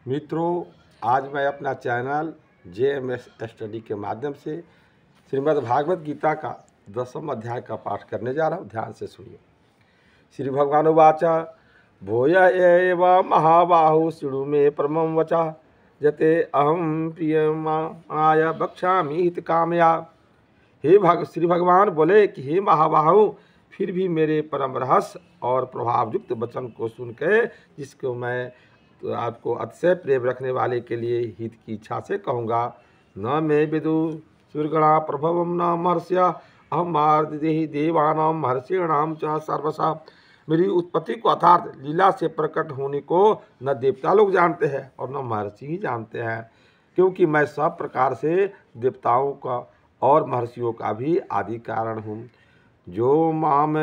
मित्रों, आज मैं अपना चैनल JMS स्टडी के माध्यम से श्रीमद् भागवत गीता का 10वां अध्याय का पाठ करने जा रहा हूँ। ध्यान से सुनिए। श्री भगवान उवाच भूय एव महाबाहु शृणु मे परमं वचः जते अहम प्रियमाणाय बक्ष्यामि हितकामया। श्री भगवान बोले कि हे महाबाहु, फिर भी मेरे परम रहस्य और प्रभावयुक्त वचन को सुनकर, जिसको मैं तो आपको अतिशय प्रेम रखने वाले के लिए हित की इच्छा से कहूँगा। न मे विदु सुरगणा प्रभवम न महर्ष्य अहम मार्देहि देवानां महर्षिणाम च सर्वसा। मेरी उत्पत्ति को अर्थात लीला से प्रकट होने को न देवता लोग जानते हैं और न महर्षि ही जानते हैं, क्योंकि मैं सब प्रकार से देवताओं का और महर्षियों का भी आदि कारण हूँ। जो माम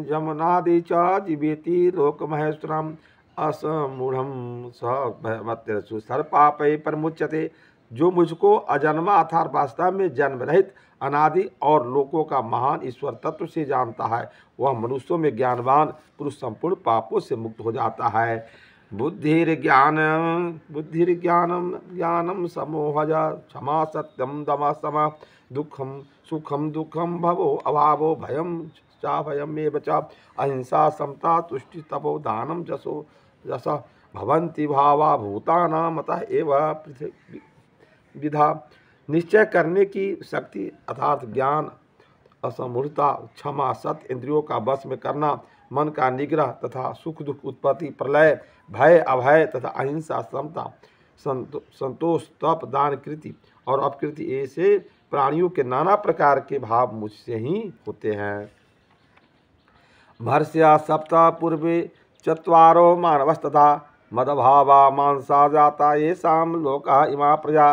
जमनादि च जीवेति लोक महेश्वरम असमूढ़म सहमत्यसु सर्वपापै परमुच्यते। जो मुझको अजन्मा अर्थात वास्तव में जन्म रहित अनादि और लोकों का महान ईश्वर तत्व से जानता है, वह मनुष्यों में ज्ञानवान पुरुष संपूर्ण पापों से मुक्त हो जाता है। बुद्धिर्ज्ञानम समोहज क्षमा सत्यम दम सम दुखम सुखम दुखम भवो अभावो भयम चा भयमेव च अहिंसा समता तुष्टि तपो दानम जसो जस भवन्ति भावा भूतानां अतः एव विधा। निश्चय करने की शक्ति अर्थात ज्ञान, असमूढ़ता, क्षमा, सत्य, इंद्रियों का वश में करना, मन का निग्रह तथा सुख दुख उत्पत्ति प्रलय, भय अभय तथा अहिंसा, समता, संतोष, तप, दान, कृति और अपकृति, ऐसे प्राणियों के नाना प्रकार के भाव मुझसे ही होते हैं। महर्षिया सप्त पूर्वे चत्वारो मानवस्तथा मदभावा मानसा जाता ये शाम लोका इमा प्रजा।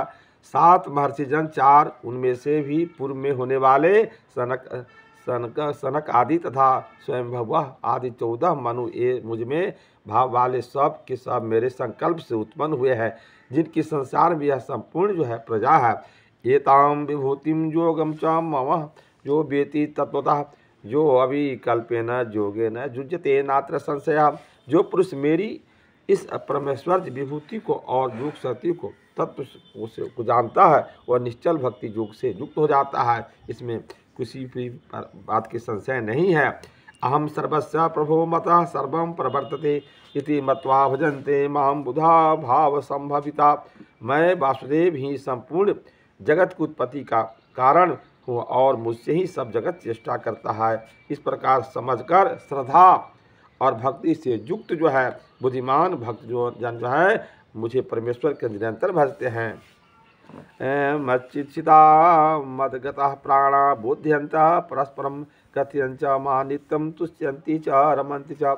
7 महर्षि जन, 4 उनमें से भी पूर्व में होने वाले सनक आदि तथा स्वयंभव आदि 14 मनु, ये मुझ में भाव वाले सब के सब मेरे संकल्प से उत्पन्न हुए हैं, जिनकी संसार में यह संपूर्ण जो है प्रजा है। एताम विभूतिम योगम च मम जो बेति तत्वतः जो अभी कल्पेन जोगेन जुज्यते नात्र संशय। जो पुरुष मेरी इस परमेश्वर विभूति को और योग शक्ति को तत्व को जानता है, वह निश्चल भक्ति योग से युक्त हो जाता है। इसमें किसी भी बात की संशय नहीं है। अहम सर्वस्य प्रभो मतः सर्वं प्रवर्तते इति मत्वा भजन्ते मां बुधा भाव संभविता। मैं वासुदेव ही संपूर्ण जगत की उत्पत्ति का कारण हूँ और मुझसे ही सब जगत चेष्टा करता है। इस प्रकार समझकर श्रद्धा और भक्ति से युक्त जो है बुद्धिमान भक्त जो जन जो है मुझे परमेश्वर के निरंतर भजते हैं। मच्चिता मदगतः प्राणा बोध्यंतः परस्परम कथयंच मा नित्यम तुष्यंती च रमंती च।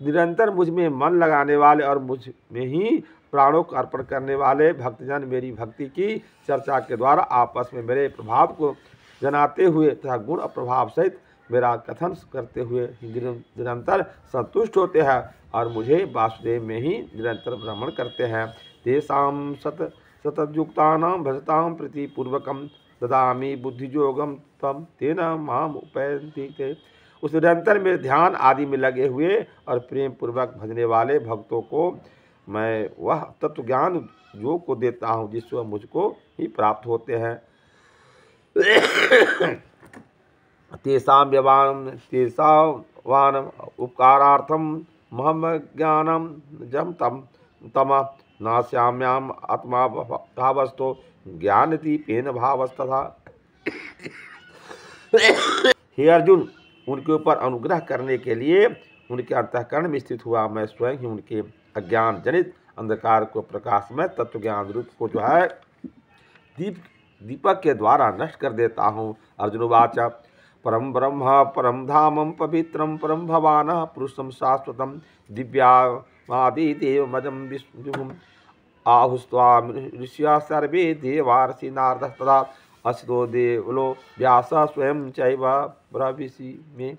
निरंतर मुझ में मन लगाने वाले और मुझ में ही प्राणों को अर्पण करने वाले भक्तजन मेरी भक्ति की चर्चा के द्वारा आपस में मेरे प्रभाव को जनाते हुए तथा गुण और प्रभाव सहित मेरा कथन करते हुए निरंतर संतुष्ट होते हैं और मुझे वासुदेव में ही निरंतर भ्रमण करते हैं। तेषां सततयुक्तानां भजतां प्रीतिपूर्वकं ददामि बुद्धियोगम तम तेन माम उपैन्ति ते। उस निरंतर मेरे ध्यान आदि में लगे हुए और प्रेम पूर्वक भजने वाले भक्तों को मैं वह तत्व ज्ञान योग को देता हूँ जिससे मुझको ही प्राप्त होते हैं। तेषां वान उपकारार्थम महम ज्ञानम जम तम नास्याम्याम आत्मा भावस्तो ज्ञानति पेन भावस्तथा। हे अर्जुन, उनके ऊपर अनुग्रह करने के लिए उनके अंतःकरण में स्थित हुआ मैं स्वयं ही उनके अज्ञान जनित अंधकार को प्रकाशमय तत्व ज्ञान रूप को जो है दीपक के द्वारा नष्ट कर देता हूँ। अर्जुन वाच परम ब्रह्म परम धामम पवित्रम परम भवानः पुरुषम शाश्वतम दिव्यादि देवमजम विष्णुम आहुस्त्वा ऋषिया सर्वे देवार्षि नारदः तदा असितो देवलो व्यास स्वयं चैव ब्रवीषि में।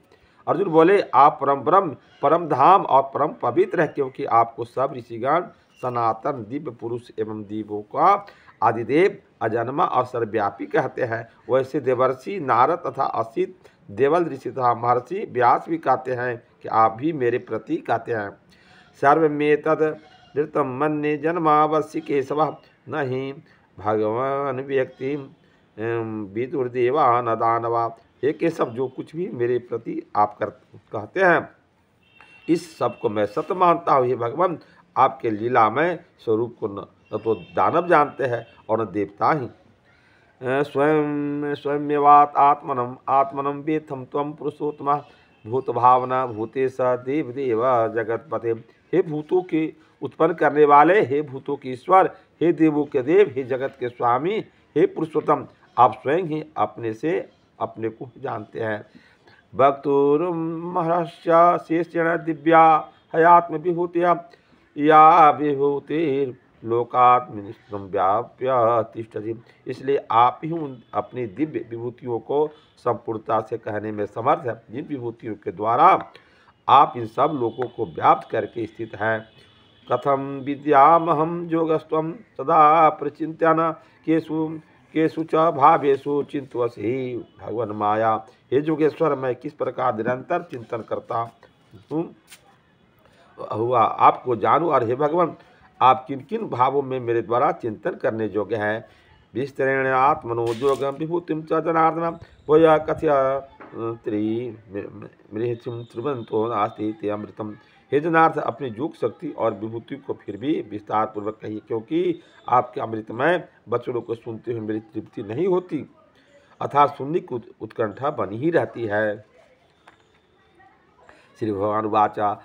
अर्जुन बोले, आप परम ब्रह्म परम धाम और परम पवित्र है, क्योंकि आपको सब ऋषिगण सनातन दिव्य पुरुष एवं देवों का आदिदेव अजन्मा और सर्वव्यापी कहते हैं। वैसे देवर्षि नारद तथा असित देवल ऋषि तथा महर्षि व्यास भी कहते हैं कि आप भी मेरे प्रति कहते हैं। सर्वमेतद नृतम मन्ये जन्मावश्य केशव नहीं भगवान व्यक्ति विदुर्देवा न दानवा। हे केशव, जो कुछ भी मेरे प्रति आप कहते हैं इस सब को मैं सत्य मानता हूँ। हे भगवान, आपके लीलामय स्वरूप को न तो दानव जानते हैं और न देवता ही। स्वयमेवात आत्मनम आत्मनम वेत्थम त्वं पुरुषोत्तम भूत भावना भूते स देव देव जगतपते। हे भूतों के उत्पन्न करने वाले, हे भूतों के ईश्वर, हे देवों के देव, हे जगत के स्वामी, हे पुरुषोत्तम, आप स्वयं ही अपने से अपने को जानते हैं। भक्तुर्महर्ष्य शेषेण दिव्या हयात्म विभूतिया या विभूतिर लोकात्मनिष्ठम व्याप्य तिष्ठति। इसलिए आप ही उन अपनी दिव्य विभूतियों को संपूर्णता से कहने में समर्थ है, जिन विभूतियों के द्वारा आप इन सब लोगों को व्याप्त करके स्थित हैं। कथम विद्यामहम योगस्त्वं सदा प्रचिंत्यन केषु केषु च भावेषु चिंतवसी भगवान माया। हे योगेश्वर, मैं किस प्रकार निरंतर चिंतन करता हूँ हुआ आपको जानूँ, और हे भगवान, आप किन किन भावों में मेरे द्वारा चिंतन करने योग्य हैं। विस्तरेण आत्मनो योगम विभूतिम च जनार्दन वोया कथया त्रिमृहिचिम त्रिवंतो नास्ति ते अमृतम। हे जनार्दन, अपनी योग शक्ति और विभूति को फिर भी विस्तार पूर्वक कहिए, क्योंकि आपके अमृतमय वचनों को सुनते हुए मेरी तृप्ति नहीं होती, अर्थात सुनने की उत्कंठा बनी ही रहती है। श्री भगवान वाचा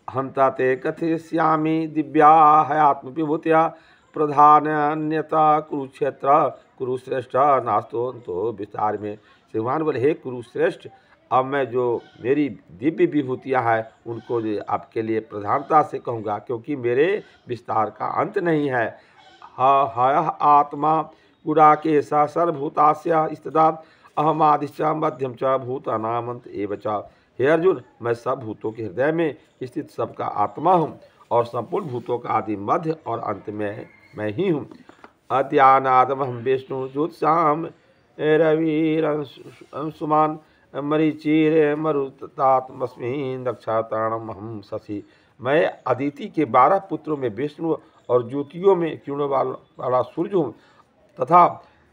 हंता ते कथयिष्यामि दिव्या हयात्म विभूतिया प्रधान्यता कुरुक्षेत्र कुरुश्रेष्ठ नास्तोन्तो विस्तार में। श्री भगवान बोले, हे कुरुश्रेष्ठ, अब मैं जो मेरी दिव्य विभूतियाँ हैं उनको आपके लिए प्रधानता से कहूँगा, क्योंकि मेरे विस्तार का अंत नहीं है। आत्मा गुडाकेश सर्वभूतास्य स्थिता अहमादिश्च मध्यम च भूतानामंत एव च। हे अर्जुन, मैं सब भूतों के हृदय में स्थित सबका आत्मा हूँ और संपूर्ण भूतों का आदि मध्य और अंत में मैं ही हूँ। अद्यानादमहं विष्णु ज्योतिषाम रविरंशुमान मरीचिर मरुतात्मस्मि नक्षत्राणम हम शशि। मैं अदिति के 12 पुत्रों में विष्णु और ज्योतियों में किरणों वाला सूर्य हूँ तथा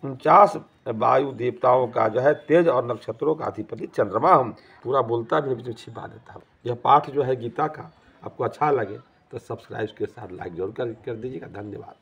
49 वायु देवताओं का जो है तेज और नक्षत्रों का अधिपति चंद्रमा हूँ। पूरा बोलता भी बीच छिपा देता हूँ। यह पाठ जो है गीता का आपको अच्छा लगे तो सब्सक्राइब के साथ लाइक जरूर कर दीजिएगा। धन्यवाद।